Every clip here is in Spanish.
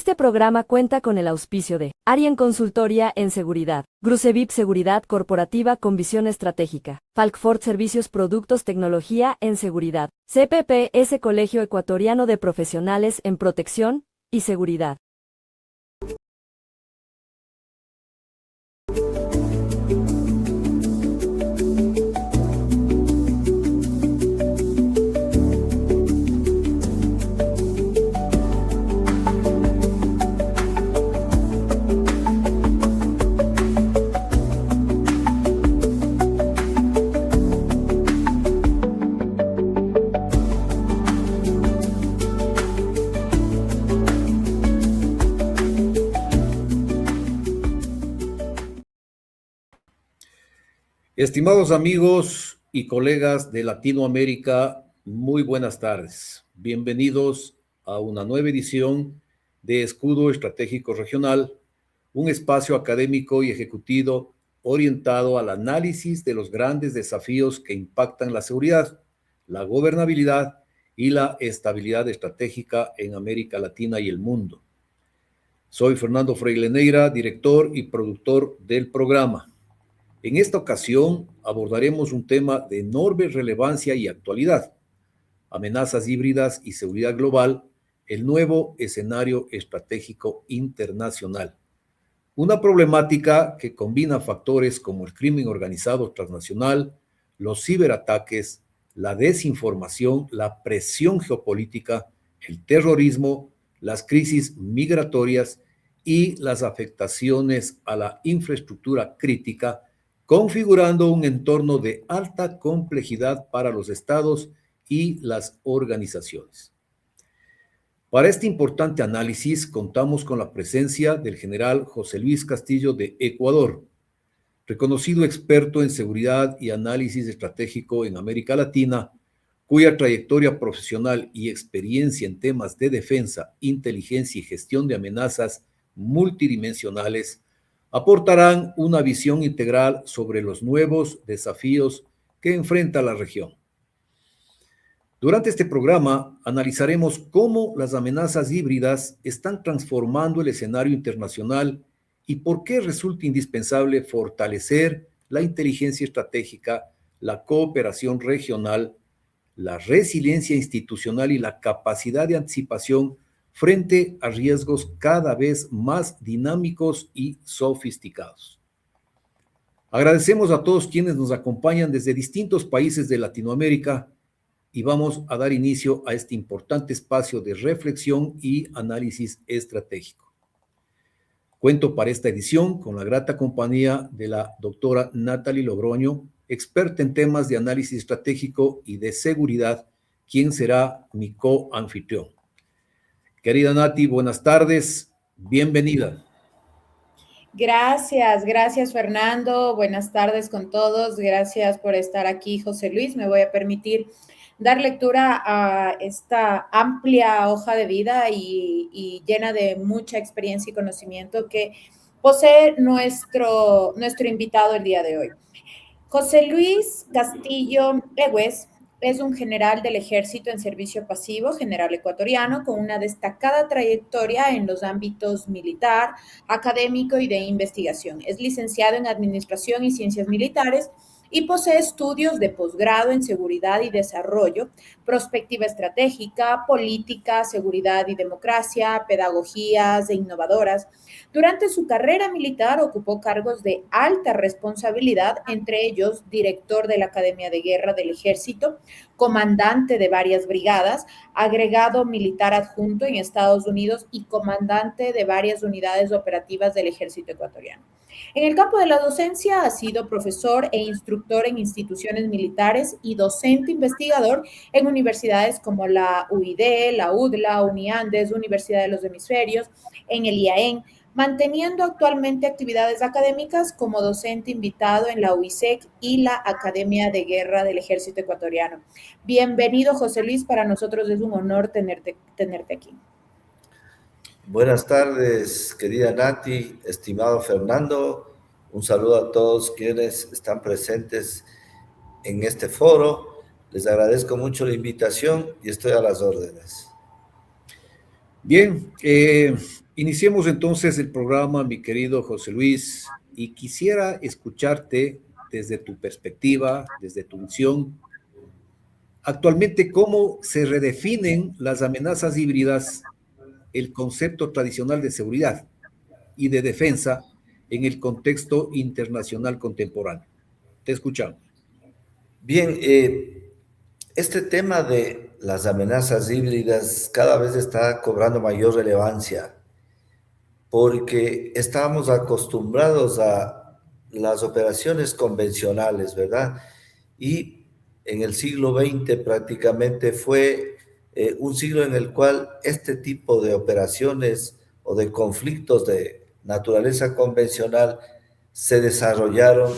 Este programa cuenta con el auspicio de Arien Consultoría en Seguridad, Grusevip Seguridad Corporativa con Visión Estratégica, Falkford Servicios Productos Tecnología en Seguridad, CPPS Colegio Ecuatoriano de Profesionales en Protección y Seguridad. Estimados amigos y colegas de Latinoamérica, muy buenas tardes. Bienvenidos a una nueva edición de Escudo Estratégico Regional, un espacio académico y ejecutivo orientado al análisis de los grandes desafíos que impactan la seguridad, la gobernabilidad y la estabilidad estratégica en América Latina y el mundo. Soy Fernando Freile Neira, director y productor del programa. En esta ocasión abordaremos un tema de enorme relevancia y actualidad: amenazas híbridas y seguridad global, el nuevo escenario estratégico internacional. Una problemática que combina factores como el crimen organizado transnacional, los ciberataques, la desinformación, la presión geopolítica, el terrorismo, las crisis migratorias y las afectaciones a la infraestructura crítica, configurando un entorno de alta complejidad para los estados y las organizaciones. Para este importante análisis contamos con la presencia del general José Luis Castillo de Ecuador, reconocido experto en seguridad y análisis estratégico en América Latina, cuya trayectoria profesional y experiencia en temas de defensa, inteligencia y gestión de amenazas multidimensionales aportarán una visión integral sobre los nuevos desafíos que enfrenta la región. Durante este programa analizaremos cómo las amenazas híbridas están transformando el escenario internacional y por qué resulta indispensable fortalecer la inteligencia estratégica, la cooperación regional, la resiliencia institucional y la capacidad de anticipación frente a riesgos cada vez más dinámicos y sofisticados. Agradecemos a todos quienes nos acompañan desde distintos países de Latinoamérica y vamos a dar inicio a este importante espacio de reflexión y análisis estratégico. Cuento para esta edición con la grata compañía de la doctora Natalie Logroño, experta en temas de análisis estratégico y de seguridad, quien será mi co-anfitrión. Querida Nati, buenas tardes, bienvenida. Gracias Fernando, buenas tardes con todos, gracias por estar aquí José Luis. Me voy a permitir dar lectura a esta amplia hoja de vida y llena de mucha experiencia y conocimiento que posee nuestro invitado el día de hoy. José Luis Castillo Egues es un general del Ejército en servicio pasivo, general ecuatoriano, con una destacada trayectoria en los ámbitos militar, académico y de investigación. Es licenciado en Administración y Ciencias Militares y posee estudios de posgrado en Seguridad y Desarrollo, Prospectiva Estratégica, Política, Seguridad y Democracia, Pedagogías e Innovadoras. Durante su carrera militar ocupó cargos de alta responsabilidad, entre ellos director de la Academia de Guerra del Ejército, comandante de varias brigadas, agregado militar adjunto en Estados Unidos y comandante de varias unidades operativas del Ejército ecuatoriano. En el campo de la docencia ha sido profesor e instructor en instituciones militares y docente investigador en universidades como la UID, la UDLA, UNIANDES, Universidad de los Hemisferios, en el IAEN, manteniendo actualmente actividades académicas como docente invitado en la UISEC y la Academia de Guerra del Ejército Ecuatoriano. Bienvenido, José Luis, para nosotros es un honor tenerte aquí. Buenas tardes, querida Nati, estimado Fernando. Un saludo a todos quienes están presentes en este foro. Les agradezco mucho la invitación y estoy a las órdenes. Bien, Iniciemos entonces el programa, mi querido José Luis, y quisiera escucharte desde tu perspectiva, desde tu visión. Actualmente, ¿cómo se redefinen las amenazas híbridas, el concepto tradicional de seguridad y de defensa en el contexto internacional contemporáneo? Te escuchamos. Bien, este tema de las amenazas híbridas cada vez está cobrando mayor relevancia porque estábamos acostumbrados a las operaciones convencionales, ¿verdad? Y en el siglo XX prácticamente fue un siglo en el cual este tipo de operaciones o de conflictos de naturaleza convencional se desarrollaron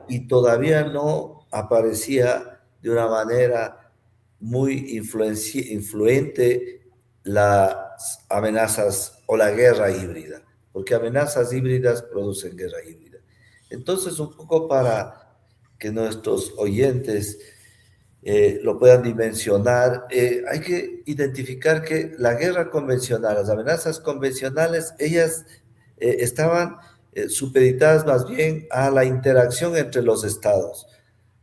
y todavía no aparecía de una manera muy influente las amenazas o la guerra híbrida, porque amenazas híbridas producen guerra híbrida. Entonces, un poco para que nuestros oyentes lo puedan dimensionar, hay que identificar que la guerra convencional, las amenazas convencionales, ellas estaban supeditadas más bien a la interacción entre los estados.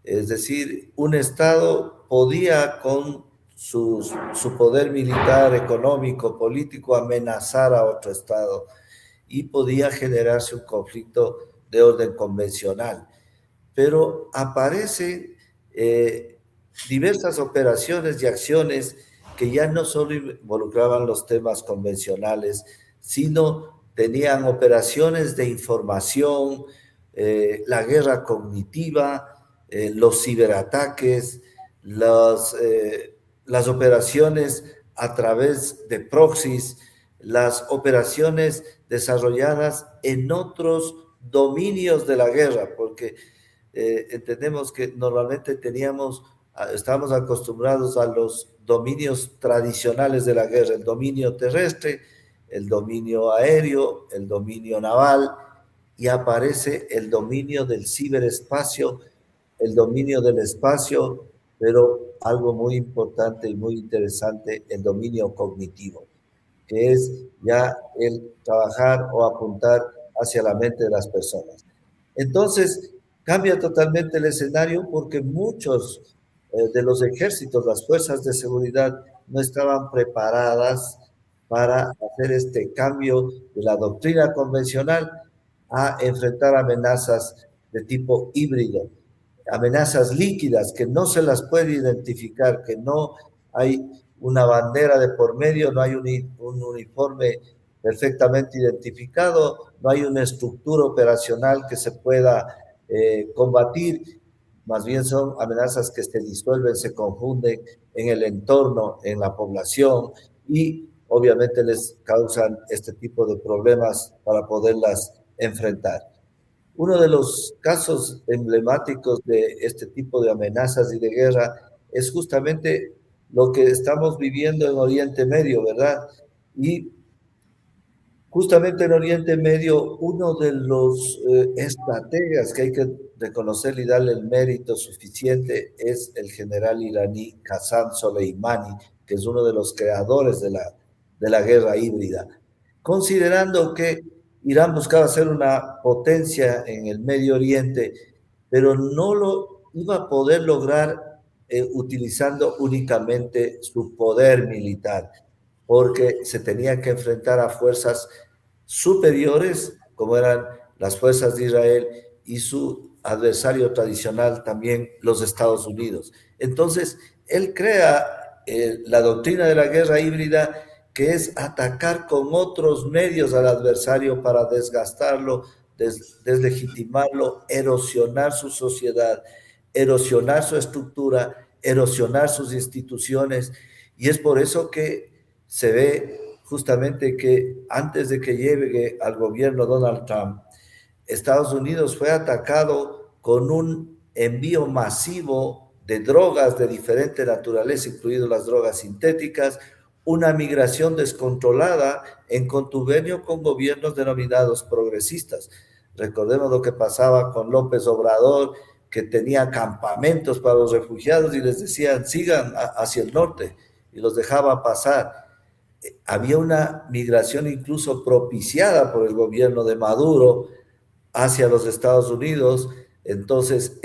Es decir, un estado podía con su poder militar, económico, político, amenazar a otro estado y podía generarse un conflicto de orden convencional. Pero aparecen diversas operaciones y acciones que ya no solo involucraban los temas convencionales, sino tenían operaciones de información, la guerra cognitiva, los ciberataques, las operaciones a través de proxies, las operaciones desarrolladas en otros dominios de la guerra, porque entendemos que normalmente estábamos acostumbrados a los dominios tradicionales de la guerra, el dominio terrestre, el dominio aéreo, el dominio naval, y aparece el dominio del ciberespacio, el dominio del espacio, pero algo muy importante y muy interesante, el dominio cognitivo, que es ya el trabajar o apuntar hacia la mente de las personas. Entonces, cambia totalmente el escenario porque muchos de los ejércitos, las fuerzas de seguridad, no estaban preparadas para hacer este cambio de la doctrina convencional a enfrentar amenazas de tipo híbrido, amenazas líquidas que no se las puede identificar, que no hay una bandera de por medio, no hay un uniforme perfectamente identificado, no hay una estructura operacional que se pueda combatir, más bien son amenazas que se disuelven, se confunden en el entorno, en la población y obviamente les causan este tipo de problemas para poderlas enfrentar. Uno de los casos emblemáticos de este tipo de amenazas y de guerra es justamente lo que estamos viviendo en Oriente Medio, ¿verdad? Y justamente en Oriente Medio, uno de los estrategas que hay que reconocer y darle el mérito suficiente es el general iraní Qasem Soleimani, que es uno de los creadores de la guerra híbrida. Considerando que Irán buscaba ser una potencia en el Medio Oriente, pero no lo iba a poder lograr utilizando únicamente su poder militar, porque se tenía que enfrentar a fuerzas superiores, como eran las fuerzas de Israel y su adversario tradicional también, los Estados Unidos. Entonces, él crea la doctrina de la guerra híbrida, que es atacar con otros medios al adversario para desgastarlo, deslegitimarlo, erosionar su sociedad, erosionar su estructura, erosionar sus instituciones. Y es por eso que se ve justamente que antes de que llegue al gobierno Donald Trump, Estados Unidos fue atacado con un envío masivo de drogas de diferente naturaleza, incluidas las drogas sintéticas, una migración descontrolada en contubernio con gobiernos denominados progresistas. Recordemos lo que pasaba con López Obrador, que tenía campamentos para los refugiados y les decían, sigan hacia el norte, y los dejaba pasar. había una migración incluso propiciada por el gobierno de Maduro hacia los Estados Unidos. Entonces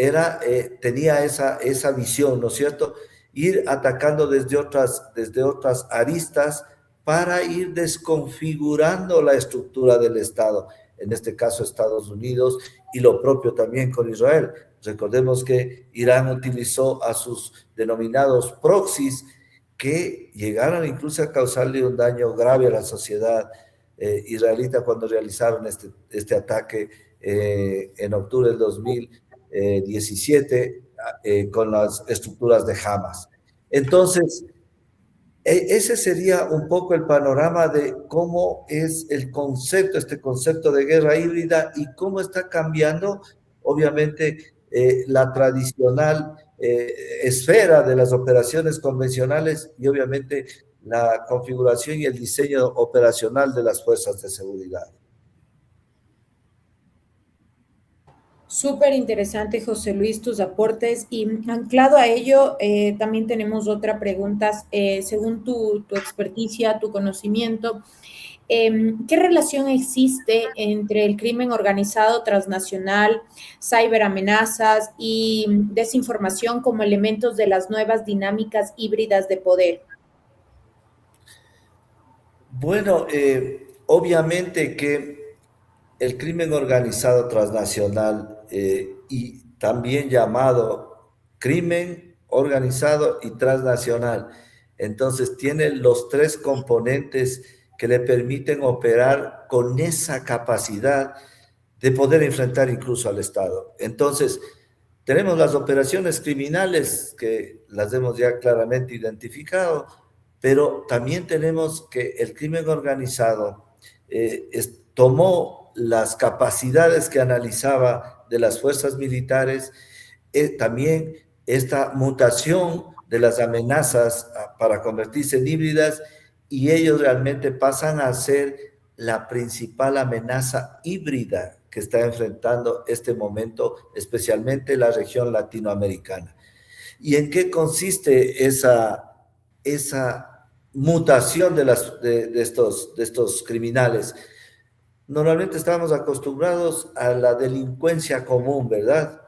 tenía esa visión, ¿no es cierto? Ir atacando desde otras aristas para ir desconfigurando la estructura del Estado, en este caso Estados Unidos, y lo propio también con Israel. Recordemos que Irán utilizó a sus denominados proxies, que llegaron incluso a causarle un daño grave a la sociedad israelita cuando realizaron este ataque en octubre del 2017 con las estructuras de Hamas. Entonces, ese sería un poco el panorama de cómo es este concepto de guerra híbrida y cómo está cambiando, obviamente, la tradicional esfera de las operaciones convencionales y obviamente la configuración y el diseño operacional de las fuerzas de seguridad. Súper interesante, José Luis, tus aportes. Y anclado a ello, también tenemos otra pregunta. Según tu experticia, tu conocimiento, ¿qué relación existe entre el crimen organizado transnacional, ciberamenazas y desinformación como elementos de las nuevas dinámicas híbridas de poder? Bueno, obviamente que el crimen organizado transnacional y también llamado crimen organizado y transnacional, entonces tiene los tres componentes que le permiten operar con esa capacidad de poder enfrentar incluso al Estado. Entonces, tenemos las operaciones criminales que las hemos ya claramente identificado, pero también tenemos que el crimen organizado tomó las capacidades que analizaba de las fuerzas militares, también esta mutación de las amenazas para convertirse en híbridas, y ellos realmente pasan a ser la principal amenaza híbrida que está enfrentando este momento, especialmente la región latinoamericana. ¿Y en qué consiste esa mutación de estos criminales? Normalmente estábamos acostumbrados a la delincuencia común, ¿verdad?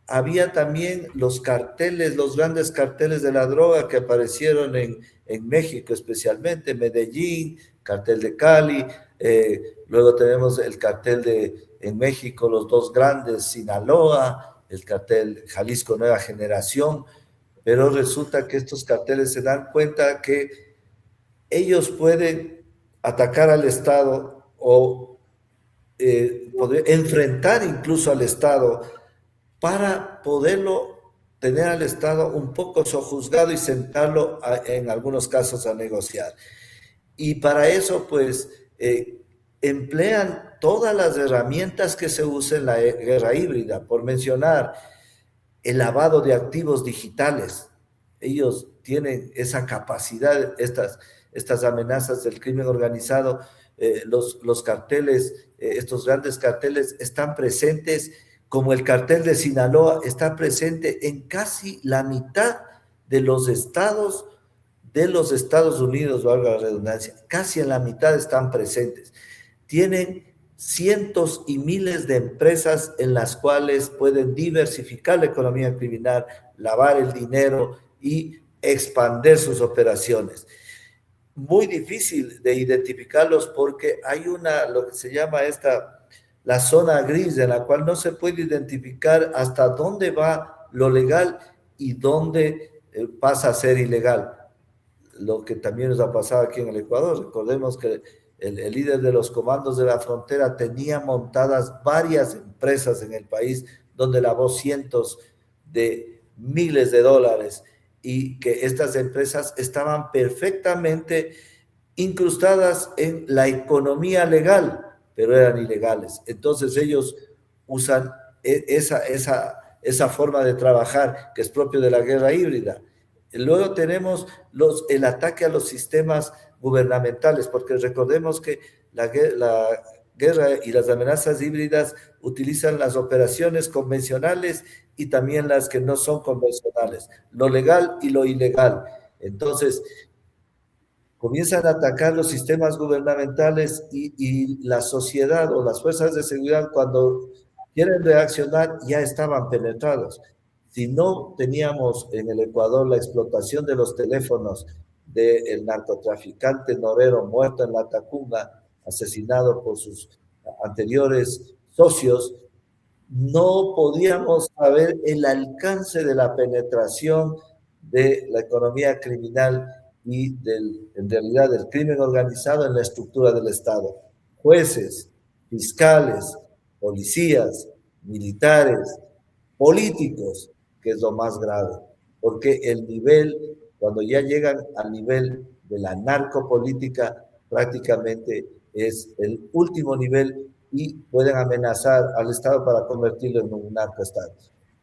Había también los carteles, los grandes carteles de la droga que aparecieron en México, especialmente Medellín, cartel de Cali, luego tenemos el cartel en México, los dos grandes, Sinaloa, el cartel Jalisco Nueva Generación, pero resulta que estos carteles se dan cuenta que ellos pueden atacar al Estado o poder enfrentar incluso al Estado para poderlo tener al Estado un poco sojuzgado y sentarlo en algunos casos a negociar. Y para eso, pues, emplean todas las herramientas que se usan en la guerra híbrida, por mencionar el lavado de activos digitales. Ellos tienen esa capacidad, estas amenazas del crimen organizado, los carteles, estos grandes carteles están presentes, como el cartel de Sinaloa está presente en casi la mitad de los estados Unidos, valga la redundancia, casi en la mitad están presentes. Tienen cientos y miles de empresas en las cuales pueden diversificar la economía criminal, lavar el dinero y expandir sus operaciones. Muy difícil de identificarlos porque hay lo que se llama la zona gris, en la cual no se puede identificar hasta dónde va lo legal y dónde pasa a ser ilegal. Lo que también nos ha pasado aquí en el Ecuador. Recordemos que el líder de los comandos de la frontera tenía montadas varias empresas en el país donde lavó cientos de miles de dólares, y que estas empresas estaban perfectamente incrustadas en la economía legal, pero eran ilegales. Entonces ellos usan esa forma de trabajar que es propio de la guerra híbrida. Luego tenemos el ataque a los sistemas gubernamentales, porque recordemos que la guerra y las amenazas híbridas utilizan las operaciones convencionales y también las que no son convencionales, lo legal y lo ilegal. Entonces, comienzan a atacar los sistemas gubernamentales y la sociedad o las fuerzas de seguridad, cuando quieren reaccionar, ya estaban penetrados. Si no teníamos en el Ecuador la explotación de los teléfonos del narcotraficante Norero, muerto en la Tacunga, asesinado por sus anteriores socios, no podíamos saber el alcance de la penetración de la economía criminal y en realidad del crimen organizado en la estructura del Estado. Jueces, fiscales, policías, militares, políticos, que es lo más grave, porque el nivel, cuando ya llegan al nivel de la narcopolítica, prácticamente es el último nivel y pueden amenazar al Estado para convertirlo en un narcoestado.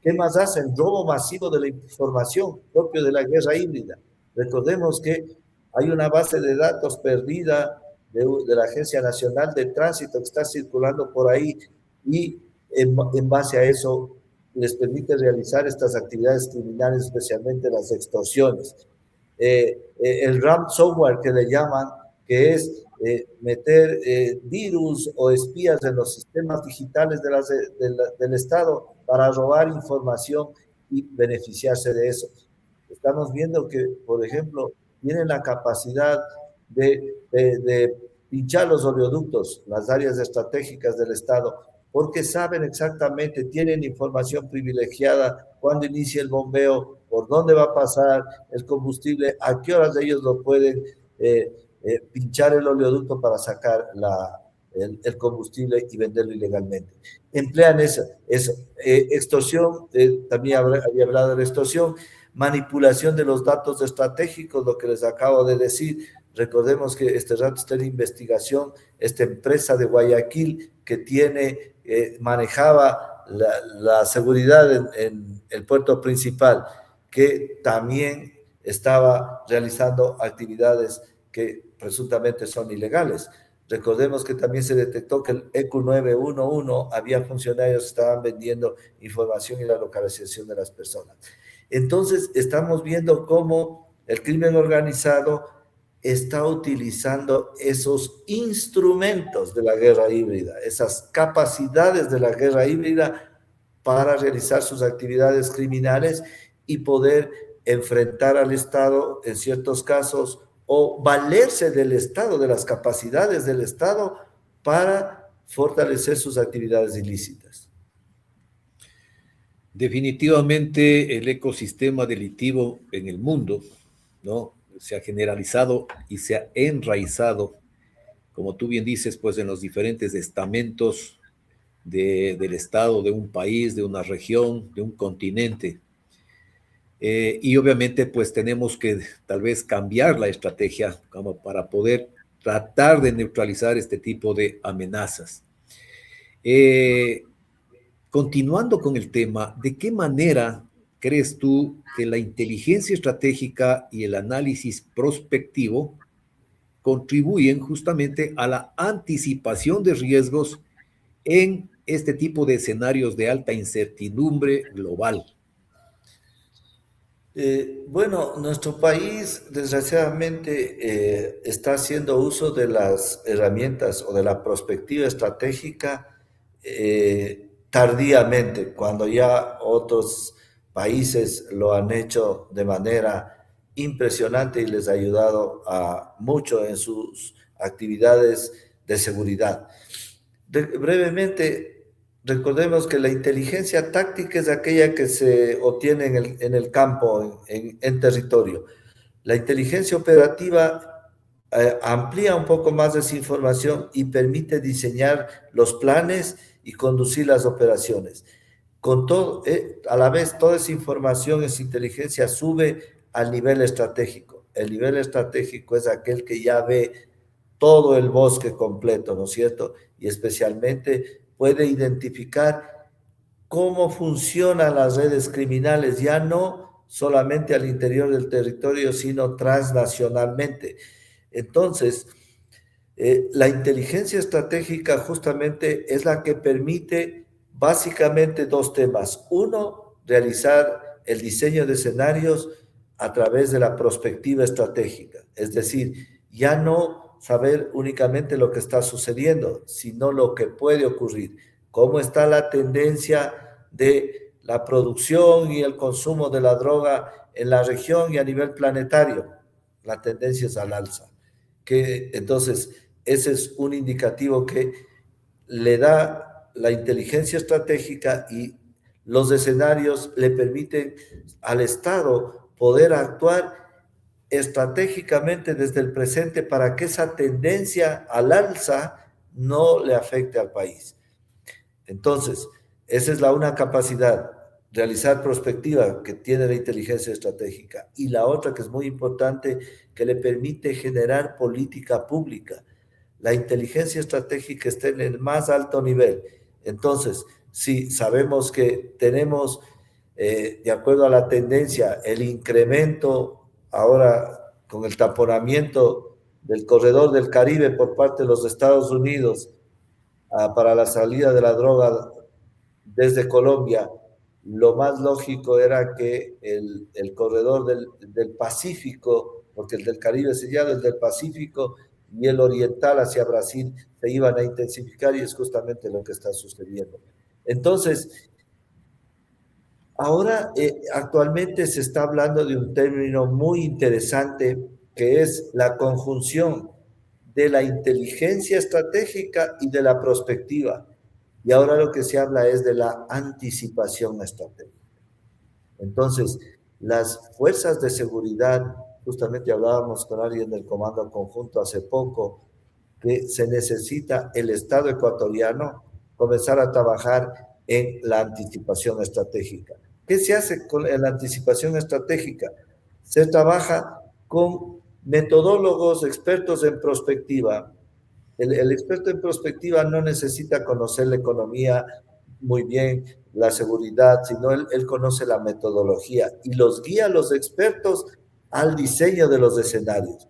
¿Qué más hacen? Robo masivo de la información propio de la guerra híbrida. Recordemos que hay una base de datos perdida de la Agencia Nacional de Tránsito que está circulando por ahí y en base a eso les permite realizar estas actividades criminales, especialmente las extorsiones. El ransomware que le llaman, que es meter virus o espías en los sistemas digitales del Estado para robar información y beneficiarse de eso. Estamos viendo que, por ejemplo, tienen la capacidad de pinchar los oleoductos, las áreas estratégicas del Estado, porque saben exactamente, tienen información privilegiada, cuándo inicia el bombeo, por dónde va a pasar el combustible, a qué horas ellos lo pueden pinchar el oleoducto para sacar el combustible y venderlo ilegalmente. Emplean eso. Extorsión, también había hablado de la extorsión, manipulación de los datos estratégicos, lo que les acabo de decir. Recordemos que este rato está en investigación esta empresa de Guayaquil que manejaba la seguridad en el puerto principal, que también estaba realizando actividades que presuntamente son ilegales. Recordemos que también se detectó que el EQ 911 había funcionarios que estaban vendiendo información y la localización de las personas. Entonces, estamos viendo cómo el crimen organizado está utilizando esos instrumentos de la guerra híbrida, esas capacidades de la guerra híbrida para realizar sus actividades criminales y poder enfrentar al Estado en ciertos casos o valerse del Estado, de las capacidades del Estado para fortalecer sus actividades ilícitas. Definitivamente el ecosistema delictivo en el mundo, ¿no?, se ha generalizado y se ha enraizado, como tú bien dices, pues en los diferentes estamentos del Estado, de un país, de una región, de un continente. Y obviamente pues tenemos que tal vez cambiar la estrategia como para poder tratar de neutralizar este tipo de amenazas. Continuando con el tema, ¿de qué manera crees tú que la inteligencia estratégica y el análisis prospectivo contribuyen justamente a la anticipación de riesgos en este tipo de escenarios de alta incertidumbre global? Bueno, nuestro país desgraciadamente está haciendo uso de las herramientas o de la perspectiva estratégica tardíamente, cuando ya otros países lo han hecho de manera impresionante y les ha ayudado mucho en sus actividades de seguridad. Brevemente, recordemos que la inteligencia táctica es aquella que se obtiene en el campo, en territorio. La inteligencia operativa amplía un poco más esa información y permite diseñar los planes y conducir las operaciones. Con todo, a la vez, toda esa información, esa inteligencia sube al nivel estratégico. El nivel estratégico es aquel que ya ve todo el bosque completo, ¿no es cierto? Y especialmente puede identificar cómo funcionan las redes criminales, ya no solamente al interior del territorio, sino transnacionalmente. Entonces, la inteligencia estratégica justamente es la que permite básicamente dos temas. Uno, realizar el diseño de escenarios a través de la perspectiva estratégica, es decir, ya no saber únicamente lo que está sucediendo, sino lo que puede ocurrir, cómo está la tendencia de la producción y el consumo de la droga en la región y a nivel planetario. La tendencia es al alza. Entonces, ese es un indicativo que le da la inteligencia estratégica, y los escenarios le permiten al Estado poder actuar estratégicamente desde el presente para que esa tendencia al alza no le afecte al país. Entonces, esa es una capacidad, realizar prospectiva, que tiene la inteligencia estratégica. Y la otra, que es muy importante, que le permite generar política pública. La inteligencia estratégica está en el más alto nivel. Entonces, si sabemos que tenemos, de acuerdo a la tendencia, el incremento ahora con el taponamiento del corredor del Caribe por parte de los Estados Unidos para la salida de la droga desde Colombia, lo más lógico era que el corredor del Pacífico, porque el del Caribe es sellado, el del Pacífico y el oriental hacia Brasil se iban a intensificar, y es justamente lo que está sucediendo. Entonces, ahora actualmente se está hablando de un término muy interesante, que es la conjunción de la inteligencia estratégica y de la prospectiva. Y ahora lo que se habla es de la anticipación estratégica. Entonces, las fuerzas de seguridad, justamente hablábamos con alguien del Comando Conjunto hace poco, que se necesita el Estado ecuatoriano comenzar a trabajar en la anticipación estratégica. ¿Qué se hace con la anticipación estratégica? Se trabaja con metodólogos expertos en prospectiva. El experto en prospectiva no necesita conocer la economía muy bien, la seguridad, sino él conoce la metodología y los guía a los expertos al diseño de los escenarios.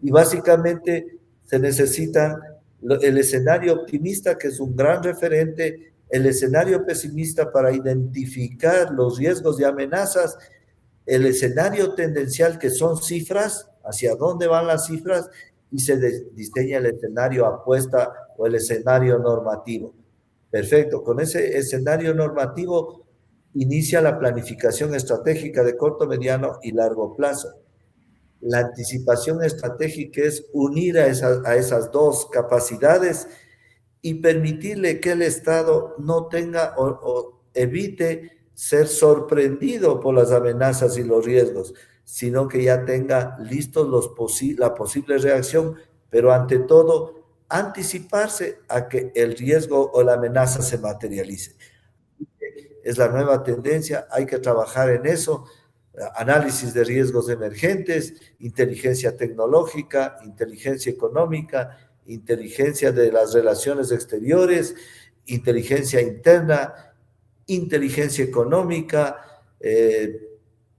Y básicamente se necesitan el escenario optimista, que es un gran referente, el escenario pesimista para identificar los riesgos y amenazas, el escenario tendencial, que son cifras, hacia dónde van las cifras, y se diseña el escenario apuesta o el escenario normativo. Perfecto, con ese escenario normativo inicia la planificación estratégica de corto, mediano y largo plazo. La anticipación estratégica es unir a esas dos capacidades y permitirle que el Estado no tenga o evite ser sorprendido por las amenazas y los riesgos, sino que ya tenga listos la posible reacción, pero ante todo anticiparse a que el riesgo o la amenaza se materialice. Es la nueva tendencia, hay que trabajar en eso. Análisis de riesgos emergentes, inteligencia tecnológica, inteligencia económica, inteligencia de las relaciones exteriores, inteligencia interna, inteligencia económica,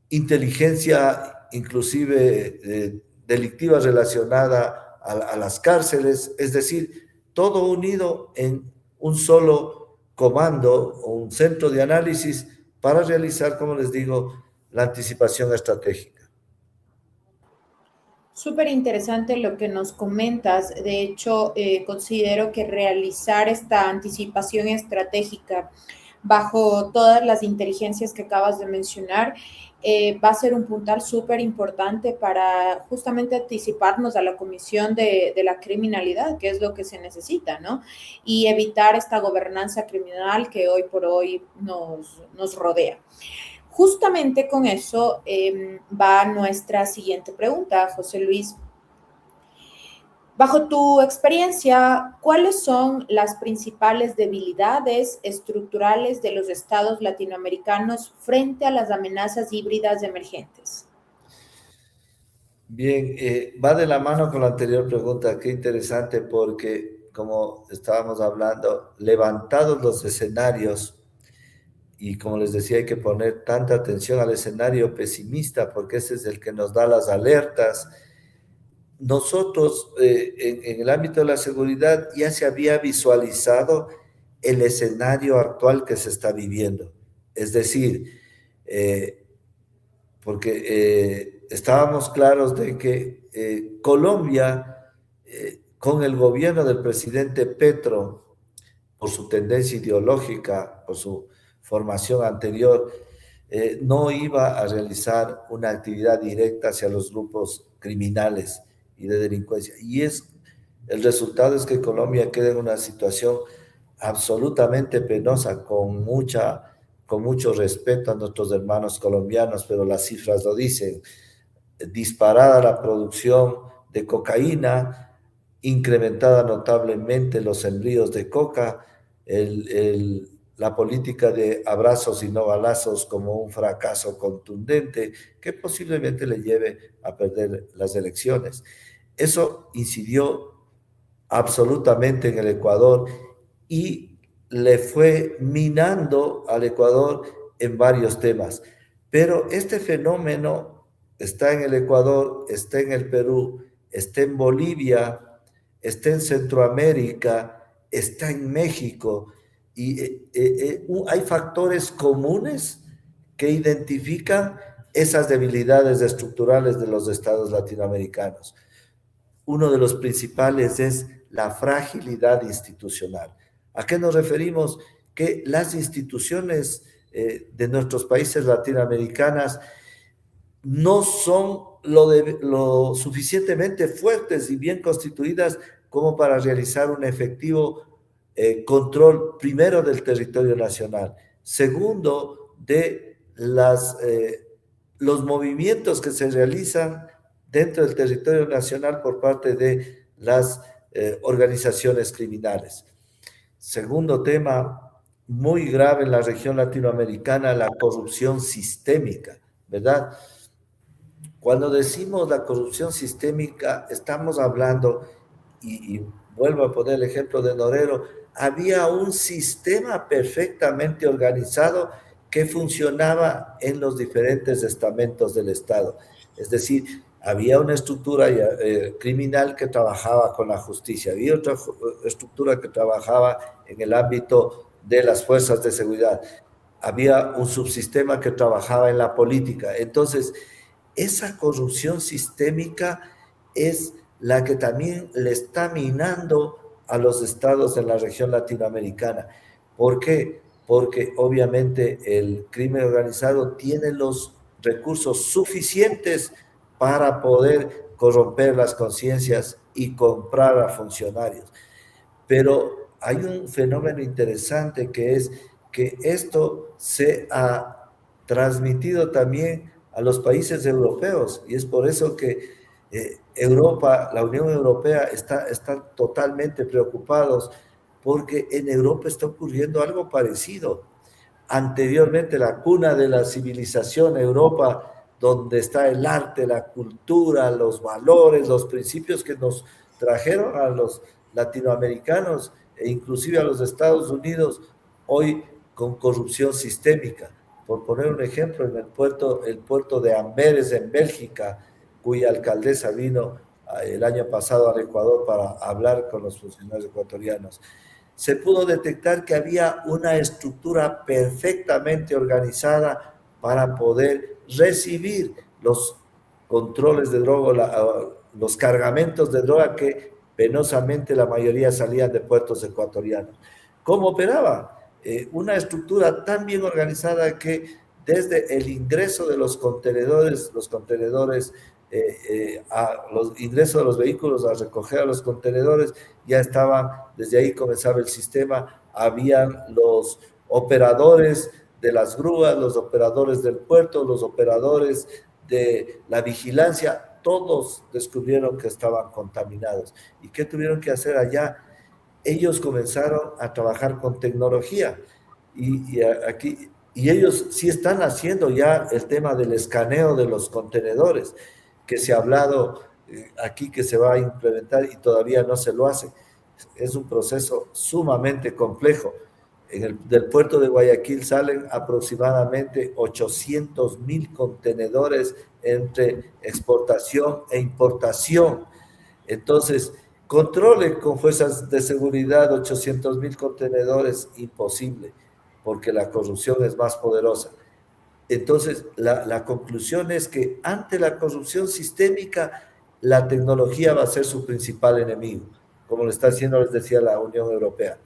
inteligencia inclusive delictiva relacionada a las cárceles, es decir, todo unido en un solo comando o un centro de análisis para realizar, como les digo, la anticipación estratégica. Súper interesante lo que nos comentas. De hecho, considero que realizar esta anticipación estratégica bajo todas las inteligencias que acabas de mencionar va a ser un puntal súper importante para justamente anticiparnos a la comisión de la criminalidad, que es lo que se necesita, ¿no? Y evitar esta gobernanza criminal que hoy por hoy nos rodea. Justamente con eso va nuestra siguiente pregunta, José Luis. Bajo tu experiencia, ¿cuáles son las principales debilidades estructurales de los estados latinoamericanos frente a las amenazas híbridas emergentes? Bien, va de la mano con la anterior pregunta. Qué interesante, porque como estábamos hablando, levantados los escenarios, y como les decía, hay que poner tanta atención al escenario pesimista, porque ese es el que nos da las alertas. Nosotros, en el ámbito de la seguridad, ya se había visualizado el escenario actual que se está viviendo. Es decir, porque estábamos claros de que Colombia, con el gobierno del presidente Petro, por su tendencia ideológica, por su formación anterior, no iba a realizar una actividad directa hacia los grupos criminales y de delincuencia. El resultado es que Colombia queda en una situación absolutamente penosa, con mucho respeto a nuestros hermanos colombianos, pero las cifras lo dicen: disparada la producción de cocaína, incrementada notablemente los sembríos de coca, la política de abrazos y no balazos como un fracaso contundente que posiblemente le lleve a perder las elecciones. Eso incidió absolutamente en el Ecuador y le fue minando al Ecuador en varios temas. Pero este fenómeno está en el Ecuador, está en el Perú, está en Bolivia, está en Centroamérica, está en México, y hay factores comunes que identifican esas debilidades estructurales de los estados latinoamericanos. Uno de los principales es la fragilidad institucional. ¿A qué nos referimos? Que las instituciones de nuestros países latinoamericanos no son lo suficientemente fuertes y bien constituidas como para realizar un efectivo control, primero, del territorio nacional, segundo, de los movimientos que se realizan dentro del territorio nacional por parte de las organizaciones criminales. Segundo tema muy grave en la región latinoamericana, la corrupción sistémica, ¿verdad? Cuando decimos la corrupción sistémica, estamos hablando, y vuelvo a poner el ejemplo de Norero, había un sistema perfectamente organizado que funcionaba en los diferentes estamentos del Estado. Es decir, había una estructura criminal que trabajaba con la justicia, había otra estructura que trabajaba en el ámbito de las fuerzas de seguridad, había un subsistema que trabajaba en la política. Entonces, esa corrupción sistémica es la que también le está minando a los estados de la región latinoamericana. ¿Por qué? Porque obviamente el crimen organizado tiene los recursos suficientes para poder corromper las conciencias y comprar a funcionarios. Pero hay un fenómeno interesante, que es que esto se ha transmitido también a los países europeos, y es por eso que Europa, la Unión Europea, está totalmente preocupados, porque en Europa está ocurriendo algo parecido. Anteriormente, la cuna de la civilización, Europa, donde está el arte, la cultura, los valores, los principios que nos trajeron a los latinoamericanos e inclusive a los Estados Unidos, hoy con corrupción sistémica. Por poner un ejemplo, en el puerto de Amberes, en Bélgica, cuya alcaldesa vino el año pasado al Ecuador para hablar con los funcionarios ecuatorianos, se pudo detectar que había una estructura perfectamente organizada para poder recibir los controles de droga, los cargamentos de droga que penosamente la mayoría salían de puertos ecuatorianos. ¿Cómo operaba? Una estructura tan bien organizada que desde el ingreso de los contenedores, los ingresos de los vehículos a recoger a los contenedores, ya estaban, desde ahí comenzaba el sistema, habían los operadores de las grúas, los operadores del puerto, los operadores de la vigilancia, todos descubrieron que estaban contaminados. ¿Y qué tuvieron que hacer allá? Ellos comenzaron a trabajar con tecnología y ellos sí están haciendo ya el tema del escaneo de los contenedores, que se ha hablado aquí que se va a implementar y todavía no se lo hace. Es un proceso sumamente complejo. Del puerto de Guayaquil salen aproximadamente 800,000 contenedores entre exportación e importación. Entonces, controle con fuerzas de seguridad 800,000 contenedores, imposible, porque la corrupción es más poderosa. Entonces, la conclusión es que ante la corrupción sistémica, la tecnología va a ser su principal enemigo, como lo está haciendo, les decía, la Unión Europea.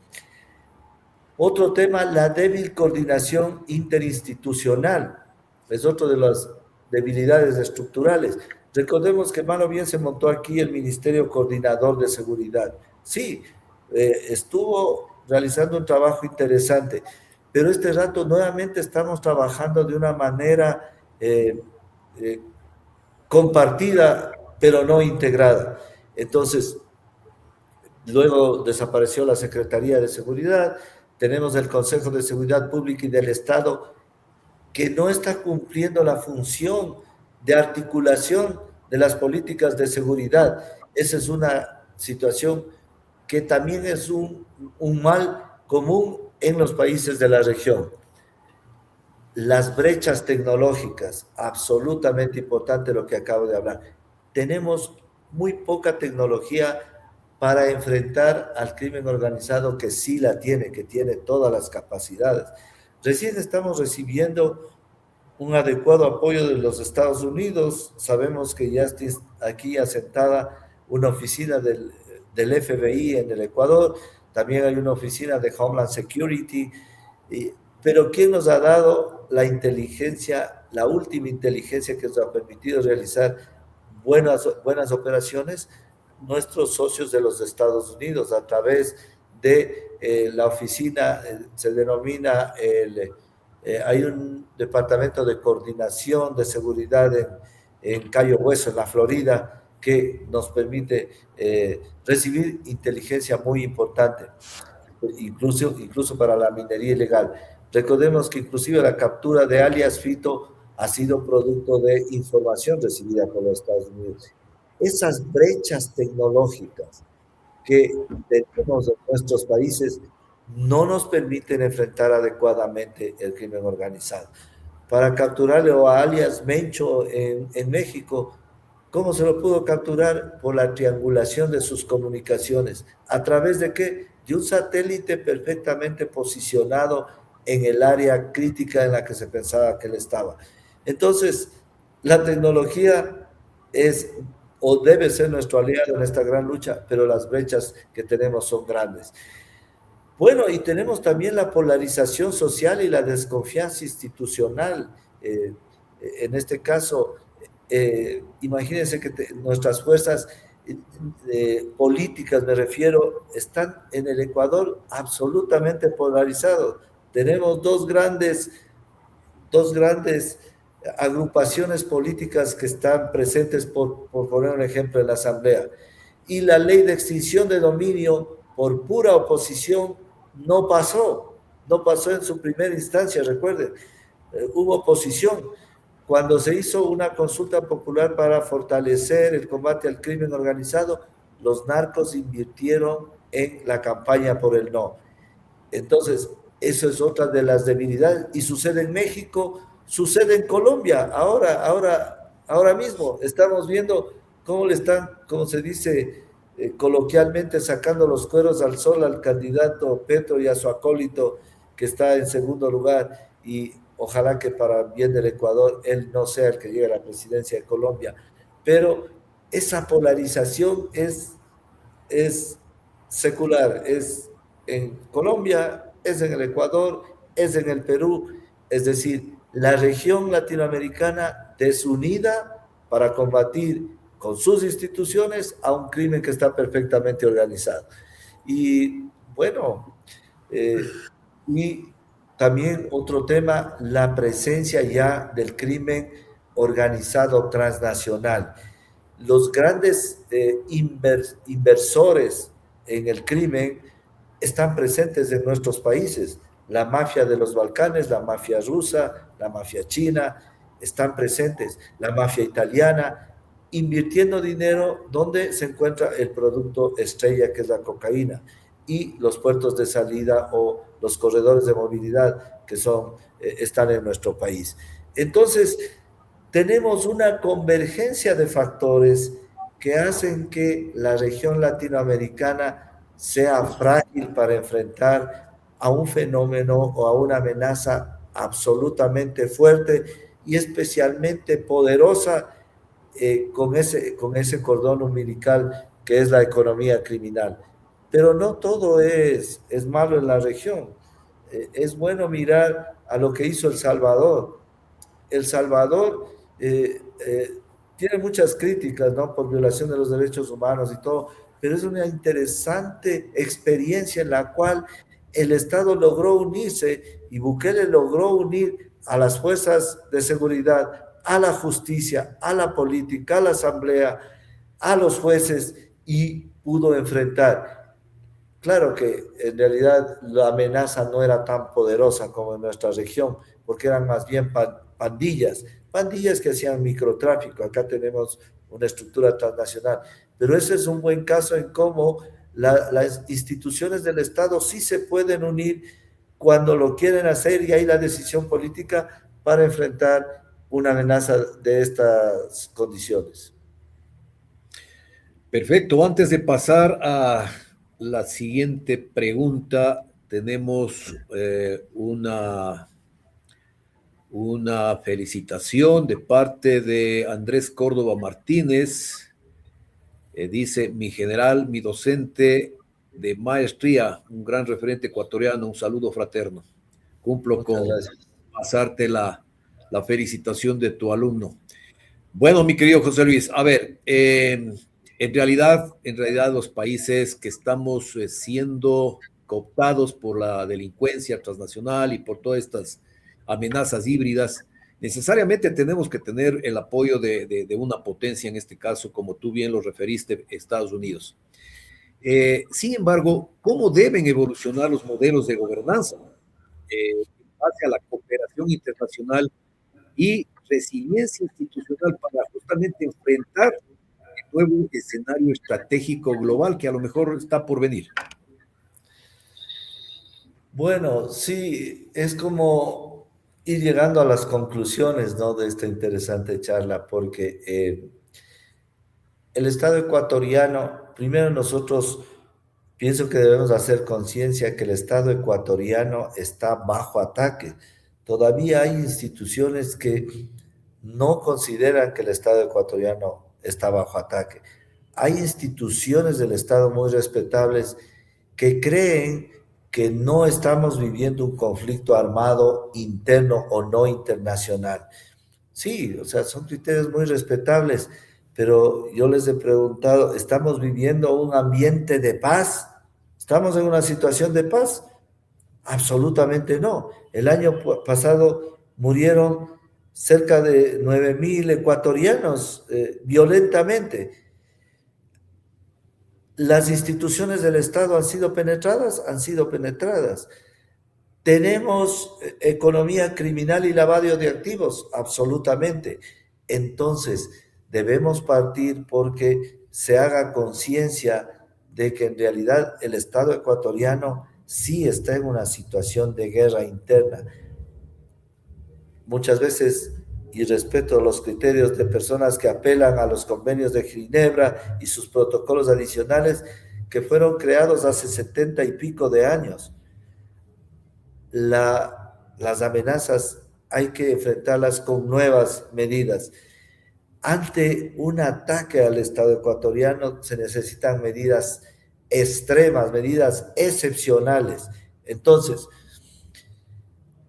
Otro tema, la débil coordinación interinstitucional. Es otro de las debilidades estructurales. Recordemos que malo bien se montó aquí el Ministerio Coordinador de Seguridad. Sí, estuvo realizando un trabajo interesante, pero este rato nuevamente estamos trabajando de una manera compartida, pero no integrada. Entonces, luego desapareció la Secretaría de Seguridad, tenemos el Consejo de Seguridad Pública y del Estado, que no está cumpliendo la función de articulación de las políticas de seguridad. Esa es una situación que también es un mal común en los países de la región. Las brechas tecnológicas, absolutamente importante lo que acabo de hablar. Tenemos muy poca tecnología para enfrentar al crimen organizado, que sí la tiene, que tiene todas las capacidades. Recién estamos recibiendo un adecuado apoyo de los Estados Unidos. Sabemos que ya está aquí asentada una oficina del FBI en el Ecuador, también hay una oficina de Homeland Security, pero ¿quién nos ha dado la inteligencia, la última inteligencia que nos ha permitido realizar buenas operaciones? Nuestros socios de los Estados Unidos, a través de la oficina, se denomina hay un departamento de coordinación de seguridad en Cayo Hueso, en la Florida, que nos permite recibir inteligencia muy importante, incluso para la minería ilegal. Recordemos que inclusive la captura de alias Fito ha sido producto de información recibida por los Estados Unidos. Esas brechas tecnológicas que tenemos en nuestros países no nos permiten enfrentar adecuadamente el crimen organizado. Para capturarlo a alias Mencho en México, ¿cómo se lo pudo capturar? Por la triangulación de sus comunicaciones. ¿A través de qué? De un satélite perfectamente posicionado en el área crítica en la que se pensaba que él estaba. Entonces, la tecnología es o debe ser nuestro aliado en esta gran lucha, pero las brechas que tenemos son grandes. Bueno, y tenemos también la polarización social y la desconfianza institucional. En este caso, imagínense que nuestras fuerzas políticas, me refiero, están en el Ecuador absolutamente polarizados. Tenemos dos grandes agrupaciones políticas que están presentes, por poner un ejemplo, en la Asamblea. Y la ley de extinción de dominio por pura oposición no pasó en su primera instancia, recuerden, hubo oposición. Cuando se hizo una consulta popular para fortalecer el combate al crimen organizado, los narcos invirtieron en la campaña por el no. Entonces, eso es otra de las debilidades, y sucede en México, sucede en Colombia, ahora mismo estamos viendo cómo le están, como se dice coloquialmente, sacando los cueros al sol al candidato Petro y a su acólito que está en segundo lugar, y ojalá que para bien del Ecuador él no sea el que llegue a la presidencia de Colombia. Pero esa polarización es secular, es en Colombia, es en el Ecuador, es en el Perú, es decir, la región latinoamericana desunida para combatir con sus instituciones a un crimen que está perfectamente organizado. Y bueno, y también otro tema, la presencia ya del crimen organizado transnacional. Los grandes inversores en el crimen están presentes en nuestros países. La mafia de los Balcanes, la mafia rusa, la mafia china, están presentes. La mafia italiana, invirtiendo dinero donde se encuentra el producto estrella, que es la cocaína, y los puertos de salida o los corredores de movilidad que están en nuestro país. Entonces, tenemos una convergencia de factores que hacen que la región latinoamericana sea frágil para enfrentar a un fenómeno o a una amenaza absolutamente fuerte y especialmente poderosa con ese cordón umbilical que es la economía criminal. Pero no todo es malo en la región. Es bueno mirar a lo que hizo El Salvador. El Salvador tiene muchas críticas, ¿no? Por violación de los derechos humanos y todo, pero es una interesante experiencia en la cual el Estado logró unirse y Bukele logró unir a las fuerzas de seguridad, a la justicia, a la política, a la asamblea, a los jueces y pudo enfrentar. Claro que en realidad la amenaza no era tan poderosa como en nuestra región, porque eran más bien pandillas que hacían microtráfico. Acá tenemos una estructura transnacional, pero ese es un buen caso en cómo las instituciones del Estado sí se pueden unir cuando lo quieren hacer y hay la decisión política para enfrentar una amenaza de estas condiciones. Perfecto. Antes de pasar a la siguiente pregunta, tenemos una felicitación de parte de Andrés Córdoba Martínez. Dice, mi general, mi docente de maestría, un gran referente ecuatoriano, un saludo fraterno. Cumplo Muchas con gracias. pasarte la felicitación de tu alumno. Bueno, mi querido José Luis, a ver, en realidad los países que estamos siendo cooptados por la delincuencia transnacional y por todas estas amenazas híbridas, necesariamente tenemos que tener el apoyo de una potencia, en este caso, como tú bien lo referiste, Estados Unidos. Sin embargo, ¿cómo deben evolucionar los modelos de gobernanza en base a la cooperación internacional y resiliencia institucional para justamente enfrentar el nuevo escenario estratégico global que a lo mejor está por venir? Bueno, sí, es como ir llegando a las conclusiones, ¿no? De esta interesante charla, porque el Estado ecuatoriano, primero nosotros pienso que debemos hacer conciencia que el Estado ecuatoriano está bajo ataque. Todavía hay instituciones que no consideran que el Estado ecuatoriano está bajo ataque. Hay instituciones del Estado muy respetables que creen que no estamos viviendo un conflicto armado interno o no internacional. Sí, o sea, son criterios muy respetables, pero yo les he preguntado, ¿estamos viviendo un ambiente de paz? ¿Estamos en una situación de paz? Absolutamente no. El año pasado murieron cerca de 9.000 ecuatorianos violentamente. Las instituciones del Estado han sido penetradas, ¿Tenemos economía criminal y lavado de activos? Absolutamente. Entonces, debemos partir porque se haga conciencia de que en realidad el Estado ecuatoriano sí está en una situación de guerra interna. Muchas veces, y respeto los criterios de personas que apelan a los convenios de Ginebra y sus protocolos adicionales que fueron creados hace 70 y pico de años. Las amenazas hay que enfrentarlas con nuevas medidas. Ante un ataque al Estado ecuatoriano se necesitan medidas extremas, medidas excepcionales. Entonces,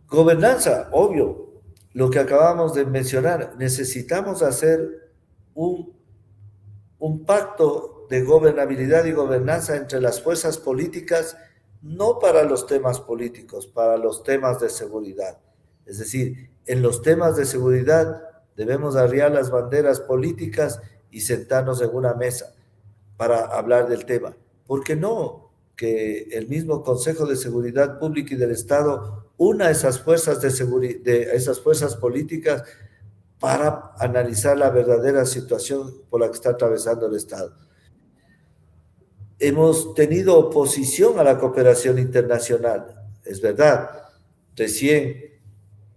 gobernanza, obvio, lo que acabamos de mencionar, necesitamos hacer un pacto de gobernabilidad y gobernanza entre las fuerzas políticas, no para los temas políticos, para los temas de seguridad. Es decir, en los temas de seguridad debemos arriar las banderas políticas y sentarnos en una mesa para hablar del tema. ¿Por qué no? Que el mismo Consejo de Seguridad Pública y del Estado una esas fuerzas esas fuerzas políticas para analizar la verdadera situación por la que está atravesando el Estado. Hemos tenido oposición a la cooperación internacional, es verdad. Recién,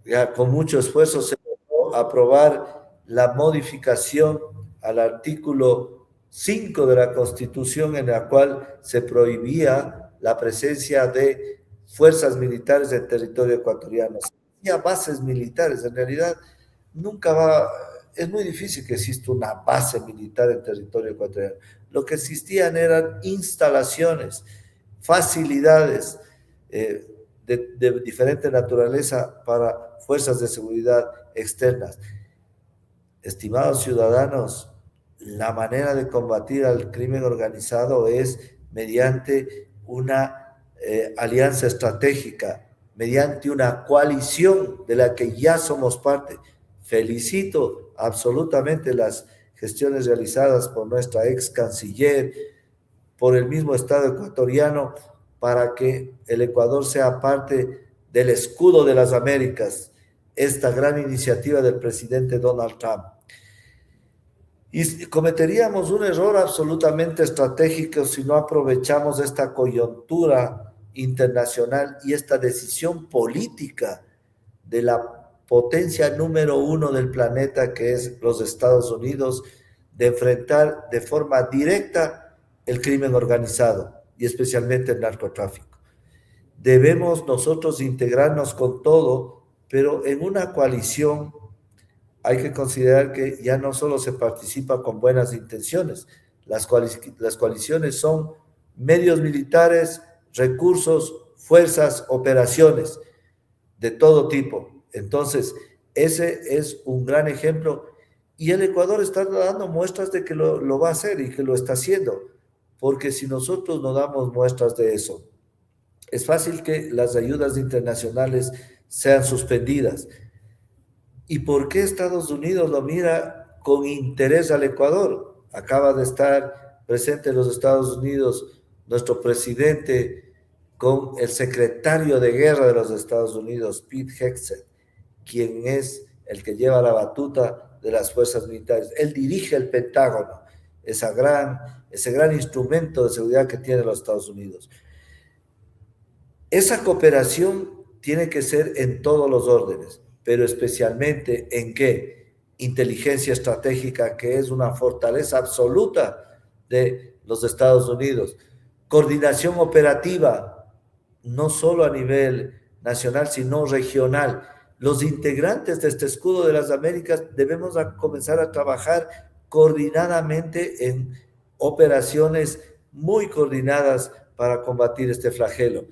ya con mucho esfuerzo, se logró aprobar la modificación al artículo 5 de la Constitución, en la cual se prohibía la presencia de fuerzas militares en territorio ecuatoriano. Se hacía bases militares, en realidad nunca va es muy difícil que exista una base militar en territorio ecuatoriano. Lo que existían eran instalaciones, facilidades de diferente naturaleza para fuerzas de seguridad externas. Estimados ciudadanos, la manera de combatir al crimen organizado es mediante una alianza estratégica, mediante una coalición de la que ya somos parte. Felicito absolutamente las gestiones realizadas por nuestra ex canciller, por el mismo Estado ecuatoriano, para que el Ecuador sea parte del escudo de las Américas, esta gran iniciativa del presidente Donald Trump. Y cometeríamos un error absolutamente estratégico si no aprovechamos esta coyuntura internacional y esta decisión política de la potencia número 1 del planeta, que es los Estados Unidos, de enfrentar de forma directa el crimen organizado y especialmente el narcotráfico. Debemos nosotros integrarnos con todo, pero en una coalición hay que considerar que ya no solo se participa con buenas intenciones, las coaliciones son medios militares, recursos, fuerzas, operaciones de todo tipo. Entonces, ese es un gran ejemplo y el Ecuador está dando muestras de que lo va a hacer y que lo está haciendo, porque si nosotros no damos muestras de eso, es fácil que las ayudas internacionales sean suspendidas. ¿Y por qué Estados Unidos lo mira con interés al Ecuador? Acaba de estar presente en los Estados Unidos nuestro presidente con el secretario de guerra de los Estados Unidos, Pete Hegseth, quien es el que lleva la batuta de las fuerzas militares. Él dirige el Pentágono, ese gran instrumento de seguridad que tienen los Estados Unidos. Esa cooperación tiene que ser en todos los órdenes, pero especialmente en qué? Inteligencia estratégica, que es una fortaleza absoluta de los Estados Unidos. Coordinación operativa, no solo a nivel nacional, sino regional. Los integrantes de este escudo de las Américas debemos comenzar a trabajar coordinadamente en operaciones muy coordinadas para combatir este flagelo.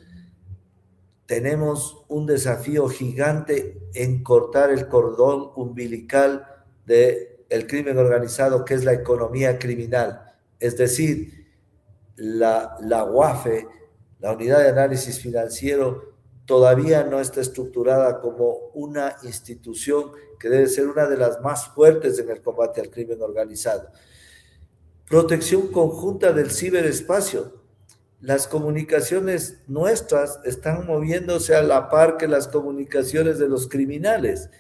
Tenemos un desafío gigante en cortar el cordón umbilical del crimen organizado, que es la economía criminal. Es decir, la UAFE, la Unidad de Análisis Financiero, todavía no está estructurada como una institución que debe ser una de las más fuertes en el combate al crimen organizado. Protección conjunta del ciberespacio. Las comunicaciones nuestras están moviéndose a la par que las comunicaciones de los criminales.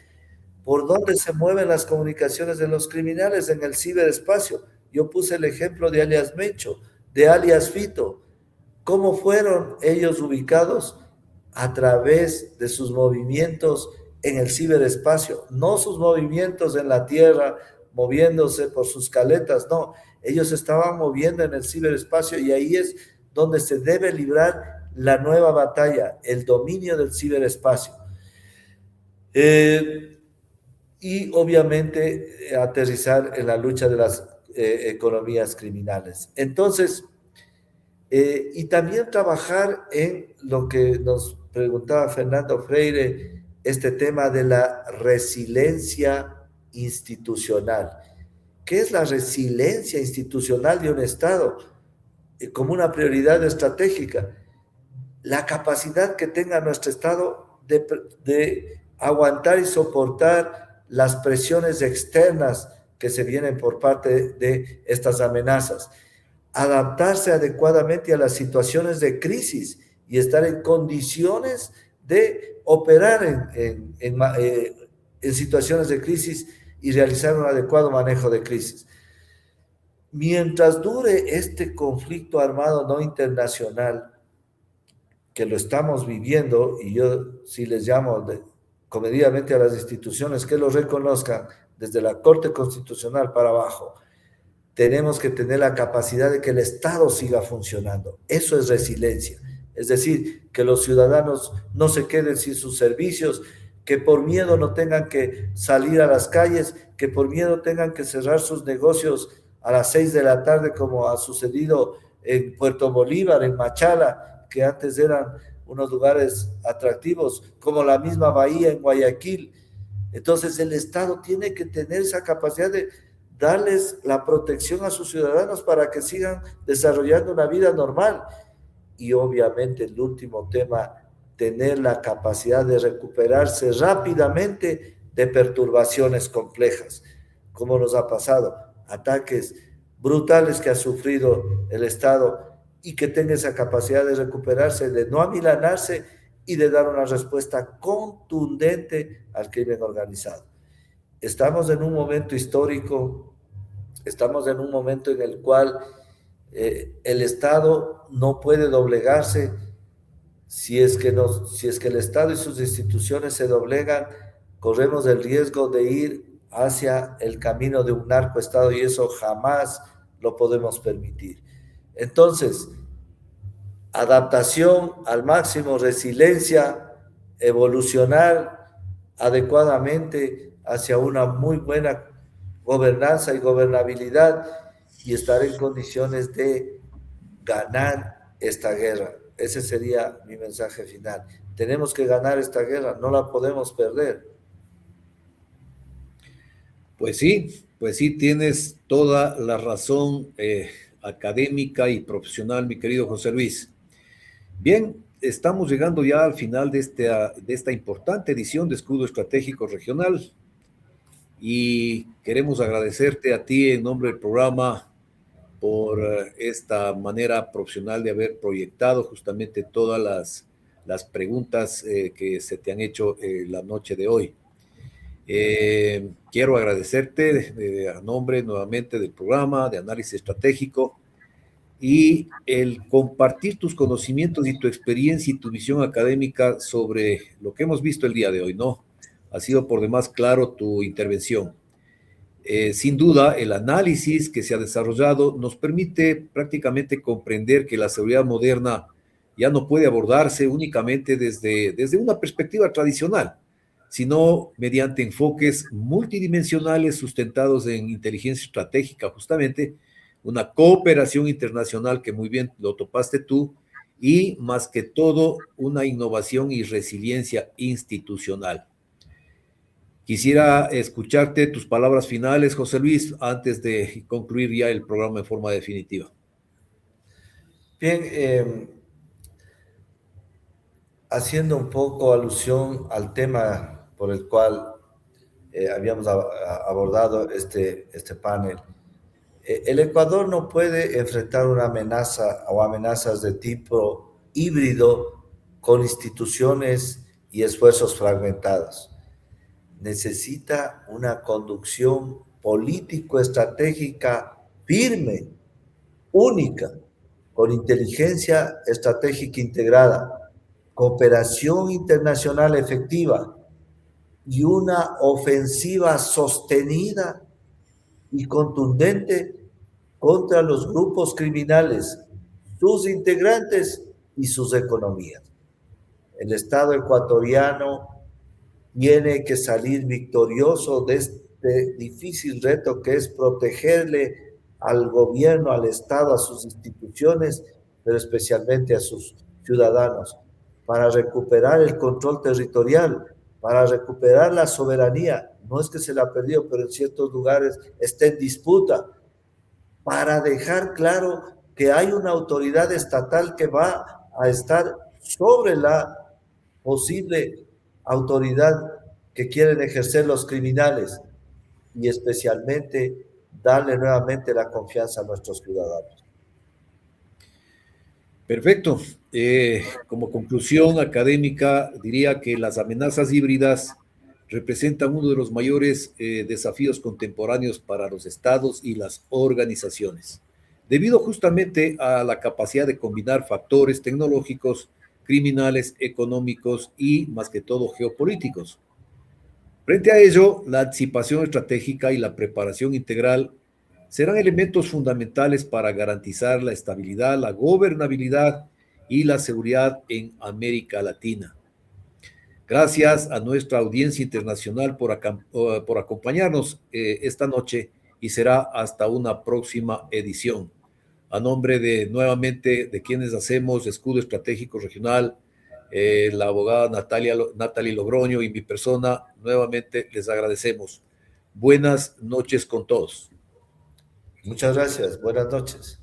¿Por dónde se mueven las comunicaciones de los criminales? En el ciberespacio. Yo puse el ejemplo de alias Mencho, de alias Fito. ¿Cómo fueron ellos ubicados? A través de sus movimientos en el ciberespacio, no sus movimientos en la tierra, moviéndose por sus caletas, no. Ellos estaban moviendo en el ciberespacio y ahí es donde se debe librar la nueva batalla, el dominio del ciberespacio. Y obviamente aterrizar en la lucha de las economías criminales. Entonces, y también trabajar en lo que nos preguntaba Fernando Freire, este tema de la resiliencia institucional. ¿Qué es la resiliencia institucional de un Estado? Como una prioridad estratégica, la capacidad que tenga nuestro Estado de aguantar y soportar las presiones externas que se vienen por parte de estas amenazas, adaptarse adecuadamente a las situaciones de crisis y estar en condiciones de operar en situaciones de crisis y realizar un adecuado manejo de crisis. Mientras dure este conflicto armado no internacional, que lo estamos viviendo, y yo sí les llamo comedidamente a las instituciones que lo reconozcan, desde la Corte Constitucional para abajo, tenemos que tener la capacidad de que el Estado siga funcionando. Eso es resiliencia. Es decir, que los ciudadanos no se queden sin sus servicios, que por miedo no tengan que salir a las calles, que por miedo tengan que cerrar sus negocios a las 6 de la tarde, como ha sucedido en Puerto Bolívar, en Machala, que antes eran unos lugares atractivos, como la misma Bahía en Guayaquil. Entonces el Estado tiene que tener esa capacidad de darles la protección a sus ciudadanos para que sigan desarrollando una vida normal. Y obviamente el último tema, tener la capacidad de recuperarse rápidamente de perturbaciones complejas, como nos ha pasado, ataques brutales que ha sufrido el Estado, y que tenga esa capacidad de recuperarse, de no amilanarse y de dar una respuesta contundente al crimen organizado. Estamos en un momento histórico, estamos en un momento en el cual el Estado no puede doblegarse. Si es que el Estado y sus instituciones se doblegan, corremos el riesgo de ir hacia el camino de un narcoestado, y eso jamás lo podemos permitir. Entonces, adaptación al máximo, resiliencia, evolucionar adecuadamente hacia una muy buena gobernanza y gobernabilidad, y estar en condiciones de ganar esta guerra. Ese sería mi mensaje final. Tenemos que ganar esta guerra, no la podemos perder. Pues sí, tienes toda la razón académica y profesional, mi querido José Luis. Bien, estamos llegando ya al final de esta importante edición de Escudo Estratégico Regional, y queremos agradecerte a ti en nombre del programa por esta manera profesional de haber proyectado justamente todas las preguntas que se te han hecho la noche de hoy. Quiero agradecerte a nombre nuevamente del programa de análisis estratégico, y el compartir tus conocimientos y tu experiencia y tu visión académica sobre lo que hemos visto el día de hoy, ¿no? Ha sido por demás claro tu intervención. Sin duda, el análisis que se ha desarrollado nos permite prácticamente comprender que la seguridad moderna ya no puede abordarse únicamente desde una perspectiva tradicional, sino mediante enfoques multidimensionales sustentados en inteligencia estratégica, justamente una cooperación internacional que muy bien lo topaste tú, y más que todo una innovación y resiliencia institucional. Quisiera escucharte tus palabras finales, José Luis, antes de concluir ya el programa en forma definitiva. Bien, haciendo un poco alusión al tema por el cual habíamos abordado este panel, el Ecuador no puede enfrentar una amenaza o amenazas de tipo híbrido con instituciones y esfuerzos fragmentados. Necesita una conducción político-estratégica firme, única, con inteligencia estratégica integrada, cooperación internacional efectiva y una ofensiva sostenida y contundente contra los grupos criminales, sus integrantes y sus economías. El Estado ecuatoriano tiene que salir victorioso de este difícil reto, que es protegerle al gobierno, al Estado, a sus instituciones, pero especialmente a sus ciudadanos, para recuperar el control territorial, para recuperar la soberanía. No es que se la perdió, pero en ciertos lugares está en disputa, para dejar claro que hay una autoridad estatal que va a estar sobre la posible autoridad que quieren ejercer los criminales, y especialmente darle nuevamente la confianza a nuestros ciudadanos. Perfecto. Como conclusión académica, diría que las amenazas híbridas representan uno de los mayores desafíos contemporáneos para los estados y las organizaciones, debido justamente a la capacidad de combinar factores tecnológicos, criminales, económicos y, más que todo, geopolíticos. Frente a ello, la anticipación estratégica y la preparación integral serán elementos fundamentales para garantizar la estabilidad, la gobernabilidad y la seguridad en América Latina. Gracias a nuestra audiencia internacional por acompañarnos esta noche y será hasta una próxima edición. A nombre nuevamente de quienes hacemos Escudo Estratégico Regional, la abogada Natalie Logroño y mi persona, nuevamente les agradecemos. Buenas noches con todos. Muchas gracias. Buenas noches.